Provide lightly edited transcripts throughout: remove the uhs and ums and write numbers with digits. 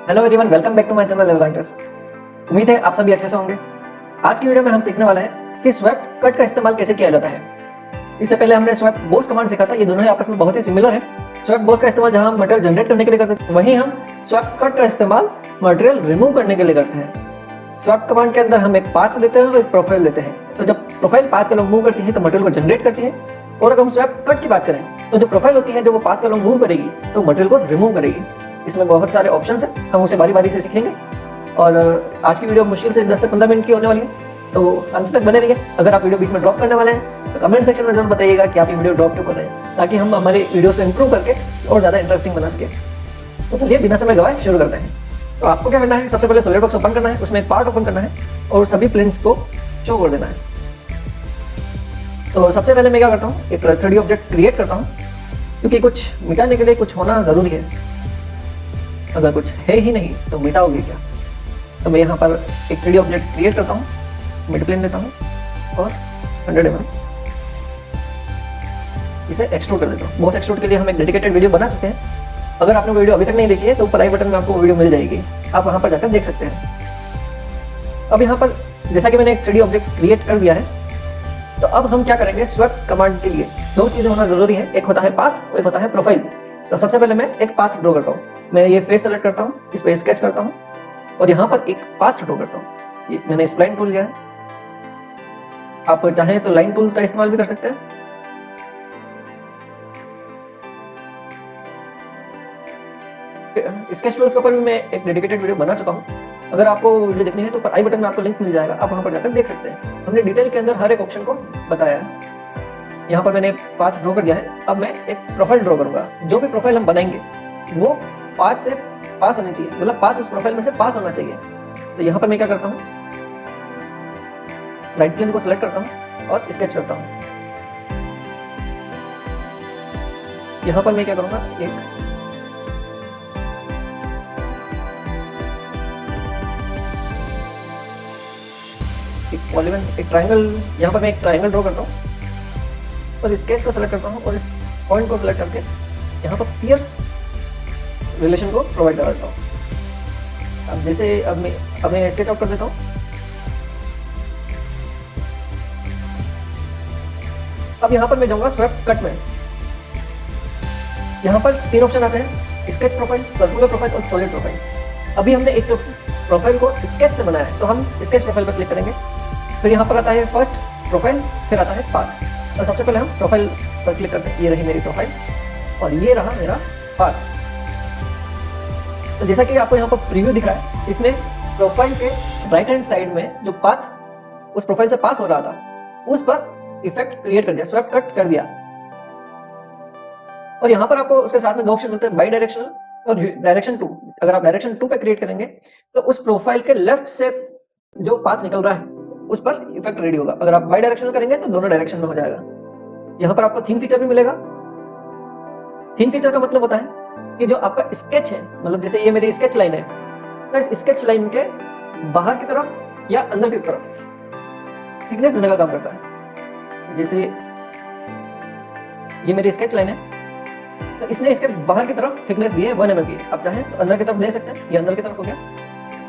Hello everyone, welcome back to my channel लेवलकांटर्स। उम्मीद है आप सभी अच्छे से होंगे। आज की वीडियो में हम सीखने वाले हैं कि स्वेप्ट कट का इस्तेमाल कैसे किया जाता है। इससे पहले हमने स्वेप्ट बोस कमांड सीखा था। ये दोनों ही आपस में बहुत ही सिमिलर है। स्वेप्ट बोस का इस्तेमाल जहां हम मटेरियल जनरेट करने के लिए करते हैं, वहीं हम स्वेप्ट कट का इस्तेमाल मटेरियल रिमूव करने के लिए करते हैं। स्वेप्ट कमांड के अंदर हम एक पाथ देते हैं और एक प्रोफाइल देते हैं। तो जब प्रोफाइल पाथ का लॉन्ग मूव करती है तो मटेरियल को जनरेट करती है, और अगर हम स्वेप्ट कट की बात करें तो जो प्रोफाइल होती है, जो वो पाथ का लॉन्ग मूव करेगी तो मटेरियल को रिमूव करेगी। इसमें बहुत सारे ऑप्शंस हैं, हम उसे बारी बारी से सीखेंगे। और आज की वीडियो मुश्किल से 10 से 15 मिनट की होने वाली है, तो अंत तक बने रहिए। अगर आप वीडियो बीच में ड्रॉप करने वाले हैं तो कमेंट सेक्शन में जरूर बताइएगा कि आप ये वीडियो ड्रॉप क्यों कर रहे हैं, ताकि हम हमारे वीडियोस को इंप्रूव करके और ज़्यादा इंटरेस्टिंग बना सके। तो चलिए बिना समय गवाए शुरू करते हैं। तो आपको क्या करना है, सबसे पहले सॉलिड वर्क्स ओपन करना है, उसमें एक पार्ट ओपन करना है और सभी प्लेन्स को शो कर देना है। तो सबसे पहले मैं क्या करता हूँ, एक 3D ऑब्जेक्ट क्रिएट करता हूँ, क्योंकि कुछ मिटाने के लिए कुछ होना ज़रूरी है। अगर कुछ है ही नहीं तो मिटाओगे क्या। तो मैं यहाँ पर एक 3D ऑब्जेक्ट क्रिएट करता हूँ, मिड प्लेन लेता हूँ और 100 mm इसे एक्सट्रूड कर देता हूँ। बॉस एक्सट्रूड के लिए हम एक डेडिकेटेड वीडियो बना चुके हैं। अगर आपने वीडियो अभी तक नहीं देखी है तो ऊपर आई बटन में आपको वीडियो मिल जाएगी, आप वहाँ पर जाकर देख सकते हैं। अब यहाँ पर जैसा कि मैंने एक 3D ऑब्जेक्ट क्रिएट कर दिया है, तो अब हम क्या करेंगे, स्वेप्ट कमांड के लिए दो चीज़ें होना जरूरी है, एक होता है पाथ और एक होता है प्रोफाइल। तो सबसे पहले मैं एक पाथ ड्रॉ करता हूँ। मैं ये फेस सेलेक्ट करता हूँ, इस पर स्केच करता हूँ और यहाँ पर एक पाथ ड्रॉ करता हूँ। ये मैंने स्प्लाइन टूल लिया है, आप चाहें तो लाइन टूल का इस्तेमाल भी कर सकते हैं। स्केच टूल्स के ऊपर भी मैं एक डेडिकेटेड वीडियो बना चुका हूँ। अगर आपको वीडियो देखनी है तो ऊपर आई बटन में आपको लिंक मिल जाएगा, आप वहाँ पर जाकर देख सकते हैं। हमने डिटेल के अंदर हर एक ऑप्शन को बताया है। यहाँ पर मैंने पाथ ड्रॉ कर दिया है। अब मैं एक प्रोफाइल ड्रॉ करूंगा। जो भी प्रोफाइल हम बनाएंगे वो पाथ से पास होनी चाहिए, मतलब पाथ उस प्रोफाइल में से पास होना चाहिए। तो यहाँ पर मैं क्या करता हूँ, राइट प्लेन को सिलेक्ट करता हूँ और स्केच करता हूँ। यहाँ पर मैं क्या करूंगा, एक पॉलीगन, एक ट्रायंगल, यहाँ पर मैं एक ट्रायंगल ड्रॉ करता हूँ और स्केच को सिलेक्ट करता हूँ और इस पॉइंट को सिलेक्ट करके यहाँ पर पियर्स रिलेशन को प्रोवाइड कर देता हूँ। अब जैसे अब मैं स्केच आउट कर देता हूँ। अब यहाँ पर मैं जाऊंगा स्वेप्ट कट में। यहाँ पर 3 ऑप्शन आते हैं, स्केच प्रोफाइल, सर्कुलर प्रोफाइल और सॉलिड प्रोफाइल। अभी हमने एक प्रोफाइल को स्केच से बनाया है, तो हम स्केच प्रोफाइल पर क्लिक करेंगे। फिर यहाँ पर आता है फर्स्ट प्रोफाइल, फिर आता है पाथ। और सबसे पहले हम प्रोफाइल पर क्लिक करते हैं। ये रही मेरी प्रोफाइल और ये रहा मेरा पाथ। तो जैसा कि आपको यहाँ पर प्रीव्यू दिख रहा है, इसने प्रोफाइल के राइट हैंड साइड में जो पाथ उस प्रोफाइल से पास हो रहा था उस पर इफेक्ट क्रिएट कर दिया, स्वेप्ट कट कर दिया। और यहाँ पर आपको उसके साथ में 2 ऑप्शन मिलते हैं, बाई डायरेक्शनल और डायरेक्शन 2। अगर आप डायरेक्शन 2 पे क्रिएट करेंगे तो उस प्रोफाइल के लेफ्ट से जो पाथ निकल रहा है उस पर इफेक्ट रेडी होगा। अगर आप बाई डायरेक्शनल करेंगे तो दोनों डायरेक्शन में हो जाएगा। यहाँ पर आपको थीम फीचर भी मिलेगा। थीम फीचर का मतलब होता है कि जो आपका स्केच है, मतलब जैसे ये मेरी स्केच लाइन है, तो इस स्केच लाइन के बाहर की तरफ या अंदर की तरफ थिकनेस देने का काम करता है। जैसे ये मेरी स्केच लाइन है, तो इसने इसके बाहर की तरफ थिकनेस दी है 1 mm की। आप चाहें तो अंदर की तरफ दे सकते हैं, ये अंदर की तरफ हो गया।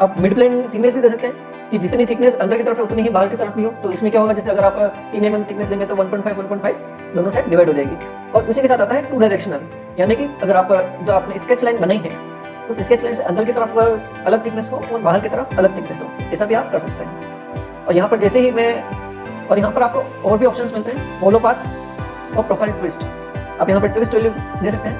आप मिड प्लेन थिकनेस भी दे सकते हैं कि जितनी थिकनेस अंदर की तरफ है उतनी ही बाहर की तरफ भी हो। तो इसमें क्या होगा, जैसे अगर आप 3 mm थिकनेस देंगे तो 1.5 दोनों साइड डिवाइड हो जाएगी। और उसी के साथ आता है 2 डायरेक्शनल, यानी कि अगर आप जो आपने स्केच लाइन बनाई है उस स्केच लाइन से अंदर की तरफ अलग थिकनेस हो और बाहर की तरफ अलग थिकनेस हो, ऐसा भी आप कर सकते हैं। और यहाँ पर जैसे ही और यहाँ पर आपको और भी ऑप्शंस मिलते हैं, फॉलो पाथ और प्रोफाइल ट्विस्ट। आप यहाँ पर ट्विस्ट वैल्यू दे सकते हैं।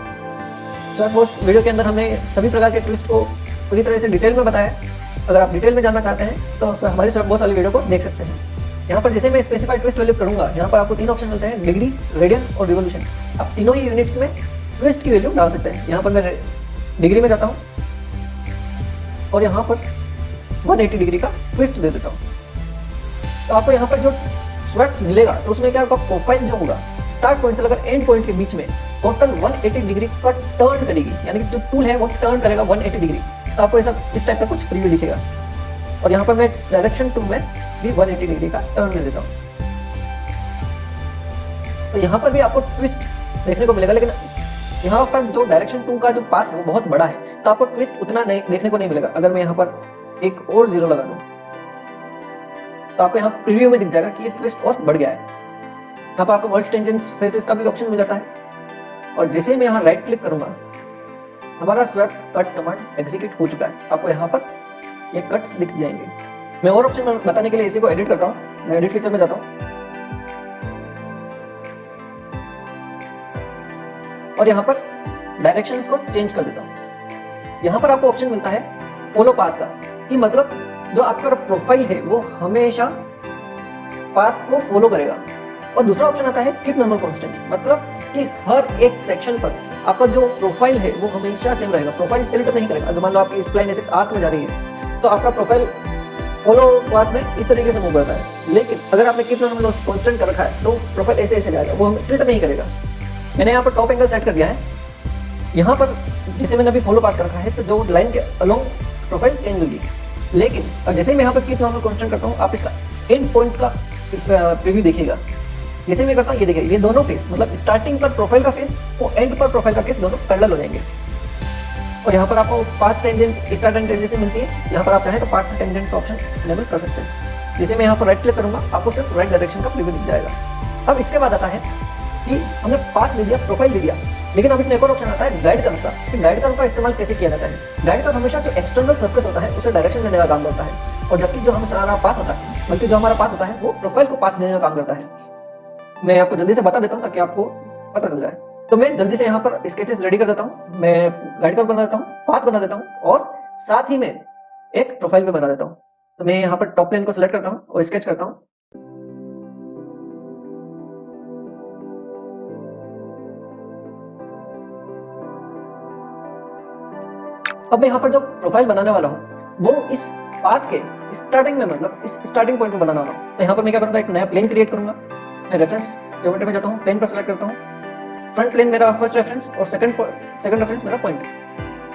शॉर्ट पोस्ट वीडियो के अंदर हमने सभी प्रकार के ट्विस्ट को पूरी तरह से डिटेल में बताया है। अगर आप डिटेल में जानना चाहते हैं तो हमारी शॉर्ट पोस्ट वाली वीडियो को देख सकते हैं। यहाँ पर जैसे मैं स्पेसिफाइड ट्विस्ट वैल्यू करूँगा, यहाँ पर आपको 3 ऑप्शन मिलते हैं, डिग्री, रेडियन और रिवोल्यूशन। आप तीनों ही यूनिट्स में ट्विस्ट की वैल्यू डाल सकते हैं। यहाँ पर मैं डिग्री में जाता हूँ और यहाँ पर 180 डिग्री का ट्विस्ट दे देता हूँ। तो आपको यहाँ पर जो स्वेप्ट मिलेगा तो उसमें क्या होगा, प्रोफाइल जो होगा स्टार्ट पॉइंट से लेकर एंड पॉइंट के बीच में टोटल 180 डिग्री का टर्न करेगी, यानी कि जो टूल है वो टर्न करेगा 180 डिग्री। तो आपको ऐसा इस टाइप का कुछ प्रीव्यू दिखेगा। और यहाँ पर मैं डायरेक्शन 2 में भी 180 डिग्री का टर्न दे देता हूँ। तो यहाँ पर भी आपको ट्विस्ट देखने को मिलेगा, लेकिन यहाँ पर जो डायरेक्शन 2 का जो पाथ है वो बहुत बड़ा है। तो आपको ट्विस्ट उतना नहीं देखने को नहीं मिलेगा। अगर मैं यहाँ पर एक और 0 लगा दूं तो आपको यहाँ प्रीव्यू में दिख जाएगा कि ये ट्विस्ट और बढ़ गया है। यहाँ पर आपको मर्ज टेंजेंट्स फेसेस का भी ऑप्शन मिल जाता है। और जैसे मैं यहाँ राइट क्लिक करूंगा, हमारा स्वैप कट कमांड एग्जीक्यूट हो चुका है। आपको यहाँ पर ये कट्स दिख जाएंगे। मैं और ऑप्शन बताने के लिए इसी को एडिट करता हूँ। मैं एडिट फीचर में जाता हूँ और यहाँ पर डायरेक्शंस को चेंज कर देता हूँ। यहाँ पर आपको ऑप्शन मिलता है फॉलो पाथ का, कि मतलब जो आपका प्रोफाइल है वो हमेशा पाथ को फॉलो करेगा। और दूसरा ऑप्शन आता है कीप नॉर्मल कांस्टेंट, मतलब कि हर एक सेक्शन पर आपका जो प्रोफाइल है वो हमेशा सेम रहेगा, प्रोफाइल टिल्ट नहीं करेगा। अगर मान लो आपकी स्प्लाइन ऐसे आर्क में जा रही है तो आपका प्रोफाइल फॉलो पाथ में इस तरीके से मूव करता है। लेकिन अगर आपने कीप नॉर्मल कांस्टेंट कर रखा है तो प्रोफाइल ऐसे ऐसे जाएगा, वो हमें टिल्ट नहीं करेगा। मैंने यहाँ पर टॉप एंगल सेट कर दिया है। यहाँ पर जिसे मैंने अभी फॉलो पाथ कर रखा है तो जो लाइन के अलोंग प्रोफाइल चेंज होगी। लेकिन अब जैसे मैं यहाँ पर कीप नॉर्मल कांस्टेंट करता हूँ, आप इसका एंड पॉइंट का प्रीव्यू देखिएगा। जैसे मैं करता हूँ ये देखिए, ये दोनों फेस मतलब स्टार्टिंग पर प्रोफाइल का फेस और एंड पर प्रोफाइल का फेस दोनों पैरेलल हो जाएंगे। और यहाँ पर आपको path tangent start and tangent से मिलती है। यहाँ पर आप चाहें तो पाथ टेंजेंट का ऑप्शन इनेबल कर सकते हैं। जैसे मैं यहाँ पर राइट क्लिक करूँगा, आपको सिर्फ राइट डायरेक्शन का प्रीव्यू दिख जाएगा। अब इसके बाद आता है कि हमने पाथ दे दिया, प्रोफाइल दे दिया, लेकिन अब इसमें एक और ऑप्शन आता है गाइड कर्व का। कि गाइड कर्व का इस्तेमाल कैसे किया जाता है। गाइड कर्व हमेशा जो एक्सटर्नल सरफेस होता है उसे डायरेक्शन देने का काम करता है, और जबकि जो हमारा पाथ होता है, बल्कि जो हमारा पाथ होता है वो प्रोफाइल को पाथ देने का काम करता है। मैं आपको जल्दी से बता देता हूँ ताकि आपको पता चल जाए। तो मैं जल्दी से यहाँ पर स्केचेस रेडी कर देता हूँ। मैं गाइड कर्व बना देता हूँ, पाथ बना देता हूँ और साथ ही में एक प्रोफाइल भी बना देता हूँ। तो मैं यहाँ पर टॉप प्लेन को सिलेक्ट करता हूँ और स्केच करता हूँ। अब मैं यहाँ पर जो प्रोफाइल बनाने वाला हूँ वो इस पाथ के स्टार्टिंग में, मतलब इस स्टार्टिंग पॉइंट पे बनाने वाला हूँ। तो यहाँ पर मैं क्या करूँगा, एक नया प्लेन क्रिएट करूँगा। मैं रेफरेंस ज्योमेट्री में जाता हूँ, प्लेन पर सेलेक्ट करता हूँ। फ्रंट प्लेन मेरा फर्स्ट रेफरेंस और सेकंड रेफरेंस मेरा पॉइंट,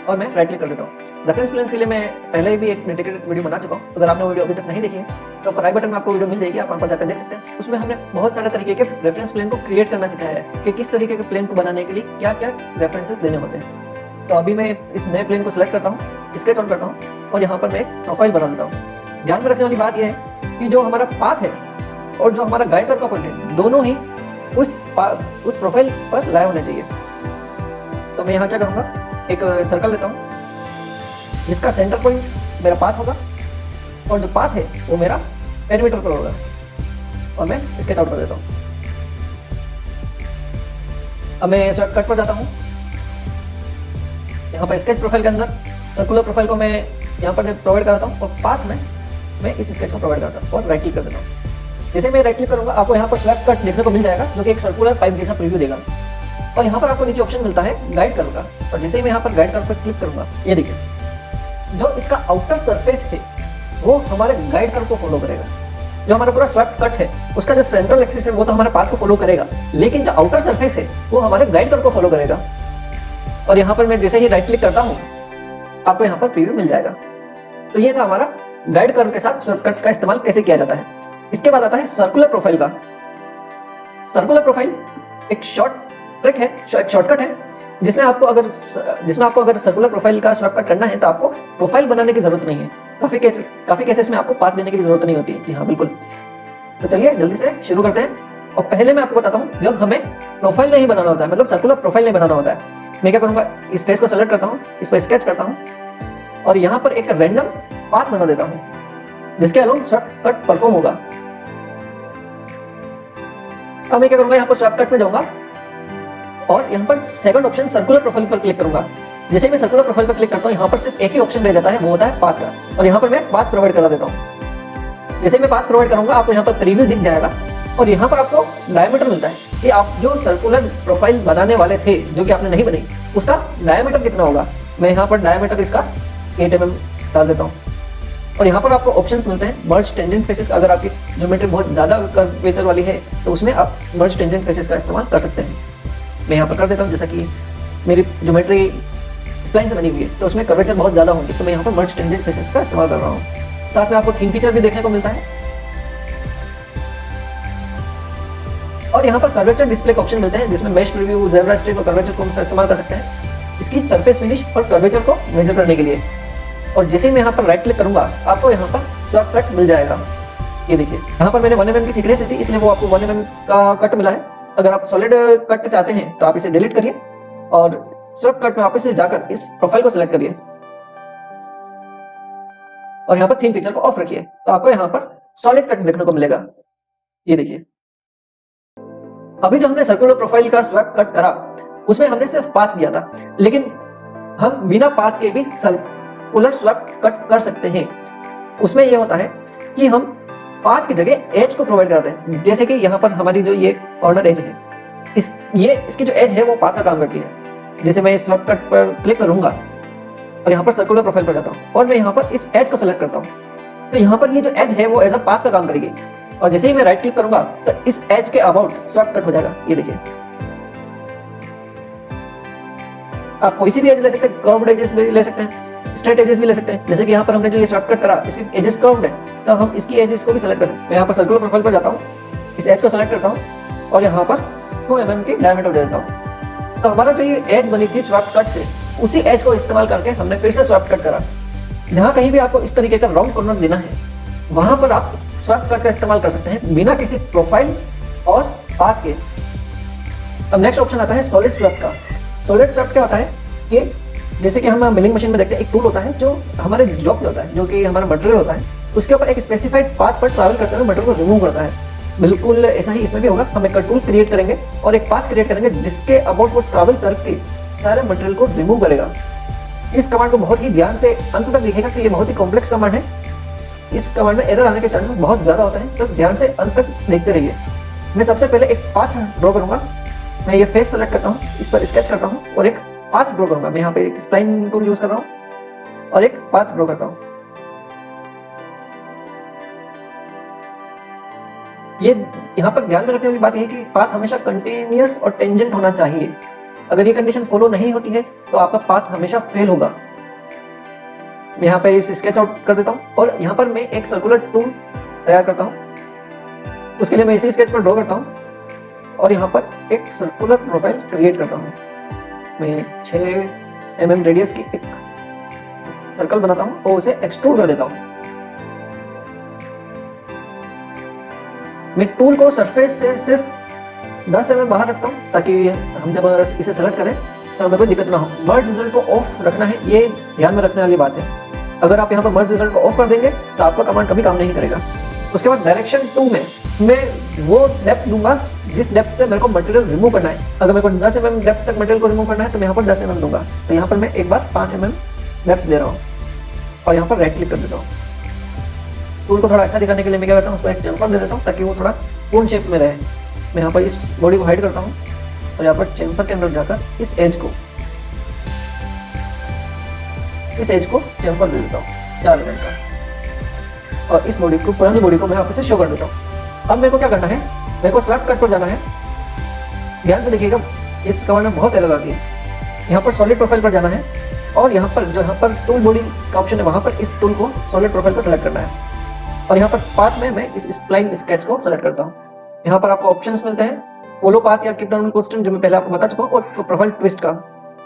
और मैं राइट क्लिक कर देता हूँ। रेफरेंस प्लेन्स के लिए मैं पहले भी एक डेडिकेटेड वीडियो बना चुका हूँ। अगर आपने वीडियो अभी तक नहीं देखी है तो राइट बटन में आपको वीडियो मिल जाएगी, आप वहाँ पर जाकर देख सकते हैं। उसमें हमने बहुत सारे तरीके के रेफरेंस प्लेन को क्रिएट करना सिखाया है कि किस तरीके के प्लेन को बनाने के लिए क्या क्या रेफरेंसेस देने होते हैं। तो अभी मैं इस नए प्लेन को सिलेक्ट करता हूँ, स्केच ऑन करता हूँ और यहाँ पर मैं एक प्रोफाइल बना देता हूँ। ध्यान में रखने वाली बात यह है कि जो हमारा पाथ है और जो हमारा गाइड कर्व का पॉइंट है, दोनों ही उस प्रोफाइल पर लाए होने चाहिए। तो मैं यहाँ क्या करूँगा, एक सर्कल लेता हूँ जिसका सेंटर पॉइंट मेरा पाथ होगा और जो पाथ है वो मेरा पेरीमीटर पर होगा, और मैं स्केच आउट कर देता हूँ। अब मैं स्वैप कट पर जाता हूँ। यहाँ पर स्केच प्रोफाइल के अंदर सर्कुलर प्रोफाइल को मैं यहाँ पर प्रोवाइड कराता हूँ और पाथ में मैं इस स्केच को प्रोवाइड करता हूँ और राइट क्लिक कर देता हूँ। जैसे मैं राइट क्लिक करूँगा, आपको यहाँ पर स्वैप कट देखने को मिल जाएगा जो कि एक सर्कुलर पाइप जैसा प्रीव्यू देगा। और यहाँ पर आपको नीचे ऑप्शन मिलता है गाइड कर्व का, और जैसे ही मैं यहाँ पर गाइड कर्व पर क्लिक करूँगा, ये देखिए जो इसका आउटर सरफेस है वो हमारे गाइड कर्व को फॉलो करेगा। जो हमारा पूरा स्वैप कट है उसका जो सेंट्रल एक्सिस है वो तो हमारे पाथ को फॉलो करेगा, लेकिन जो आउटर सरफेस है वो हमारे गाइड कर्व को फॉलो करेगा। और यहाँ पर मैं जैसे ही राइट क्लिक करता हूँ आपको यहाँ पर प्रीव्यू मिल जाएगा। तो ये था हमारा गाइड कर्व के साथ स्वैप कट का इस्तेमाल कैसे किया जाता है। इसके बाद आता है सर्कुलर प्रोफाइल का। सर्कुलर प्रोफाइल एक शॉर्ट ट्रिक है, एक शॉर्टकट है जिसमें आपको अगर सर्कुलर प्रोफाइल का स्वैप कट करना है तो आपको प्रोफाइल बनाने की जरूरत नहीं है। काफी केसेस में आपको पाथ देने की जरूरत नहीं होती है। जी हाँ, बिल्कुल। तो चलिए जल्दी से शुरू करते हैं। और पहले मैं आपको बताता हूँ, जब हमें प्रोफाइल नहीं बनाना होता है, मतलब सर्कुलर प्रोफाइल नहीं बनाना होता है, मैं क्या करूंगा, इस फेस को सेलेक्ट करता हूँ, इस पर स्केच करता हूँ और यहाँ पर एक रैंडम पाथ बना देता हूँ जिसके अलोंग स्वैप कट परफॉर्म होगा। अब मैं क्या करूंगा, यहाँ पर स्वैप कट में जाऊंगा और यहाँ पर सेकंड ऑप्शन सर्कुलर प्रोफाइल पर क्लिक करूंगा। जैसे मैं सर्कुलर प्रोफाइल पर क्लिक करता हूँ, यहाँ पर सिर्फ एक ही ऑप्शन रह जाता है, वो होता है पाथ का, और यहाँ पर मैं पाथ प्रोवाइड करा देता हूँ। जैसे मैं पाथ प्रोवाइड करूंगा आपको यहाँ पर प्रीव्यू दिख जाएगा और यहाँ पर आपको डायमीटर मिलता है कि आप जो सर्कुलर प्रोफाइल बनाने वाले थे जो कि आपने नहीं बनाई, उसका डायमीटर कितना होगा। मैं यहाँ पर डायमीटर इसका 8 mm डाल देता हूँ। और यहाँ पर आपको ऑप्शंस मिलते हैं मर्ज टेंजेंट फेसेस। अगर आपकी ज्योमेट्री बहुत ज़्यादा कर्वेचर वाली है तो उसमें आप मर्ज टेंजेंट फेसेस का इस्तेमाल कर सकते हैं। मैं यहाँ पर कर देता हूँ, जैसा कि मेरी ज्योमेट्री स्प्लाइन से बनी हुई है तो उसमें कर्वेचर बहुत ज़्यादा होगी, तो मैं यहाँ पर मर्ज टेंजेंट फेसेस का इस्तेमाल कर रहा हूँ। साथ में आपको थीम फीचर भी देखने को मिलता है और यहाँ पर कर्वेचर डिस्प्ले का ऑप्शन मिलते हैं जिसमें मेश प्रीव्यू, ज़ेब्रा स्ट्रिप और कर्वेचर को इस्तेमाल कर सकते हैं। इसकी सरफेस फिनिश और कर्वेचर को मेजर करने के लिए। और जैसे ही मैं यहाँ पर राइट क्लिक करूंगा आपको यहाँ पर स्वैप कट मिल जाएगा। ये देखिए यहाँ पर मैंने 1 mm की थिकनेस दी थी, इसलिए वो आपको 1 mm का कट मिला है। अगर आप सॉलिड कट चाहते हैं तो आप इसे डिलीट करिए और स्वैप कट में वापस से जाकर इस प्रोफाइल को सिलेक्ट करिए और यहाँ पर थीम फीचर को ऑफ रखिए, तो आपको यहाँ पर सॉलिड कट देखने को मिलेगा। ये देखिए अभी जो हमने सर्कुलर प्रोफाइल का स्वैप कट करा उसमें हमने सिर्फ पाथ दिया था, लेकिन हम बिना पाथ के भी सर्कुलर स्वैप कट कर सकते हैं। उसमें यह होता है कि हम पाथ की जगह एज को प्रोवाइड कराते हैं। जैसे कि यहाँ पर हमारी जो ये कॉर्नर एज है, इसकी जो एज है वो पाथ का काम करती है। जैसे मैं इस स्वैप कट पर क्लिक करूंगा और यहाँ पर सर्कुलर प्रोफाइल पर जाता हूँ और मैं यहाँ पर इस एज को सेलेक्ट करता हूँ, तो यहाँ पर ये जो एज है वो एज अ पाथ का काम करेगी। और जैसे ही मैं राइट क्लिक करूंगा तो इस एज के अबाउट स्वैप कट हो जाएगा। ये देखिए आप कोई सी भी एज ले सकते हैं, कर्व्ड एजेस भी ले सकते हैं, स्ट्रेट एजेस भी ले सकते हैं। जैसे कि यहाँ पर हमने जो ये स्वैप कट करा इसकी एजेस कर्व्ड है, तो हम इसकी एजेस को भी सेलेक्ट कर सकते हैं। मैं यहाँ पर सर्कुलर प्रोफाइल पर जाता हूँ, इस एज को सेलेक्ट करता हूँ और यहाँ पर 2 mm की डायमीटर दे देता हूँ। तो हमारा जो ये एज बनी थी स्वैप कट से, उसी एज को इस्तेमाल करके हमने फिर से स्वैप कट करा। जहां कहीं भी आपको इस तरीके का राउंड कॉर्नर देना है वहां पर आप स्वैप कट का इस्तेमाल कर सकते हैं बिना किसी प्रोफाइल और पाथ के। अब नेक्स्ट ऑप्शन आता है सॉलिड स्वैप का। सॉलिड स्वैप क्या होता है कि जैसे कि हम मिलिंग मशीन में देखते हैं एक टूल होता है जो हमारे जॉब पे होता है, जो कि हमारा मटेरियल होता है, उसके ऊपर एक स्पेसिफाइड पाथ पर ट्रैवल करते हुए मटेरियल को रिमूव करता है। बिल्कुल ऐसा ही इसमें भी होगा। हम एक टूल क्रिएट करेंगे और एक पाथ क्रिएट करेंगे जिसके अबाउट वो ट्रैवल करके सारे मटेरियल को रिमूव करेगा। इस कमांड को बहुत ही ध्यान से अंत तक लिखेगा कि ये बहुत ही कॉम्प्लेक्स कमांड है। इस कमांड में एरर आने के चांसेस बहुत ज्यादा होते हैं, तो ध्यान से अंत तक देखते रहिए। मैं सबसे पहले एक पाथ ड्रॉ करूंगा। मैं ये फेस सेलेक्ट करता हूँ, इस पर स्केच करता हूँ और एक पाथ ड्रॉ करूंगा। मैं यहाँ पे एक स्प्लाइन टूल यूज कर रहा हूँ और एक पाथ ड्रॉ करता हूँ। ये यहाँ पर ध्यान में रखने वाली बात यह है कि पाथ हमेशा कंटिन्यूअस और टेंजेंट होना चाहिए। अगर ये कंडीशन फॉलो नहीं होती है तो आपका पाथ हमेशा फेल होगा। मैं यहाँ पे इस स्केच आउट कर देता हूँ और यहाँ पर मैं एक सर्कुलर टूल तैयार करता हूँ। उसके लिए मैं इसी स्केच पर ड्रॉ करता हूँ और यहाँ पर एक सर्कुलर प्रोफाइल क्रिएट करता हूँ। मैं 6 mm रेडियस की एक सर्कल बनाता हूँ और उसे एक्सट्रूड कर देता हूँ। मैं टूल को सरफेस से सिर्फ 10 mm बाहर रखता हूँ ताकि हम जब इसे सेलेक्ट करें तो हमें कोई दिक्कत ना हो। मर्ज रिजल्ट को ऑफ रखना है, ये ध्यान में रखने वाली बात है। अगर आप यहाँ पर मर्ज रिजल्ट को ऑफ कर देंगे तो आपका कमांड कभी काम नहीं करेगा। उसके बाद डायरेक्शन 2 में मैं वो डेप्थ दूंगा जिस डेप्थ से मेरे को मटेरियल रिमूव करना है। अगर मेरे को 10 mm डेप्थ तक मटेरियल को रिमूव करना है तो मैं यहाँ पर 10 mm दूंगा। तो यहाँ पर मैं एक बार 5 mm डेप्थ दे रहा हूँ और यहाँ पर राइट क्लिक कर देता हूँ। टूल को थोड़ा अच्छा दिखाने के लिए मैं क्या करता हूँ, उसको एक चैम्फर दे देता हूँ ताकि वो थोड़ा पूर्ण शेप में रहे। मैं यहाँ पर इस बॉडी को हाइड करता हूँ और यहाँ पर चैम्फर के अंदर जाकर इस एज को चैम्फर दे देता हूँ 4 mm का और इस बॉडी को, पुरानी बॉडी को मैं वापस से शो कर देता हूँ। अब मेरे को क्या करना है, मेरे को स्वैप कट पर जाना है। ध्यान से देखिएगा इस कमांड में बहुत एरर आती है। यहाँ पर सॉलिड प्रोफाइल पर जाना है और यहाँ पर टूल बॉडी का ऑप्शन है, वहाँ पर इस टूल को सॉलिड प्रोफाइल पर सेलेक्ट करना है और यहाँ पर पाथ में मैं इस स्प्लाइन स्केच को सेलेक्ट करता हूँ। यहाँ पर आपको ऑप्शंस मिलते हैं, फॉलो पाथ या कीप डाउन क्वेश्चन जो मैं पहले आपको बता चुका हूँ, और प्रोफाइल ट्विस्ट का।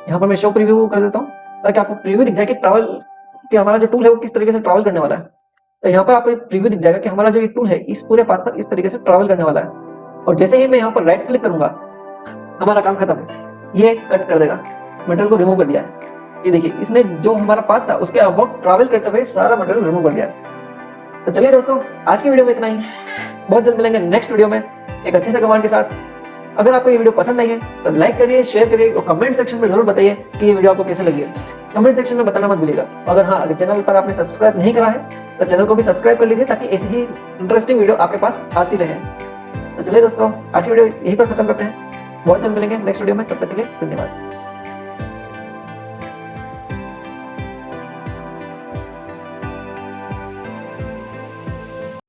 यहाँ पर मैं शो प्रीव्यू कर देता हूँ ताकि आपको प्रीव्यू दिख जाए कि ट्रैवल कि हमारा जो टूल है वो किस तरीके से ट्रैवल करने वाला है। तो यहाँ पर आपको प्रीव्यू दिख जाएगा कि हमारा जो ये टूल है इस पूरे पाथ पर इस तरीके से ट्रैवल करने वाला है। और जैसे ही मैं यहाँ पर राइट क्लिक करूंगा हमारा काम खत्म। ये कट कर देगा, मटेरियल को रिमूव कर दिया है। ये देखिए इसने जो हमारा पाथ था उसके अबाउट ट्रैवल करते हुए सारा मटेरियल रिमूव कर दिया है। तो चलिए दोस्तों, आज की वीडियो में इतना ही। बहुत जल्द मिलेंगे नेक्स्ट वीडियो में एक अच्छे से कमांड के साथ। अगर आपको ये वीडियो पसंद आई है तो लाइक करिए, शेयर करिए और कमेंट सेक्शन में जरूर बताइए कि ये वीडियो आपको कैसे लगी है। कमेंट सेक्शन में बताना मत भूलिएगा। अगर हाँ, अगर चैनल पर आपने सब्सक्राइब नहीं करा है तो चैनल को भी सब्सक्राइब कर लीजिए ताकि ऐसी ही इंटरेस्टिंग वीडियो आपके पास आती रहे। तो चलिए दोस्तों, आज की वीडियो यहीं पर खत्म करते हैं। बहुत जल्द मिलेंगे नेक्स्ट वीडियो में, तब तक के लिए धन्यवाद।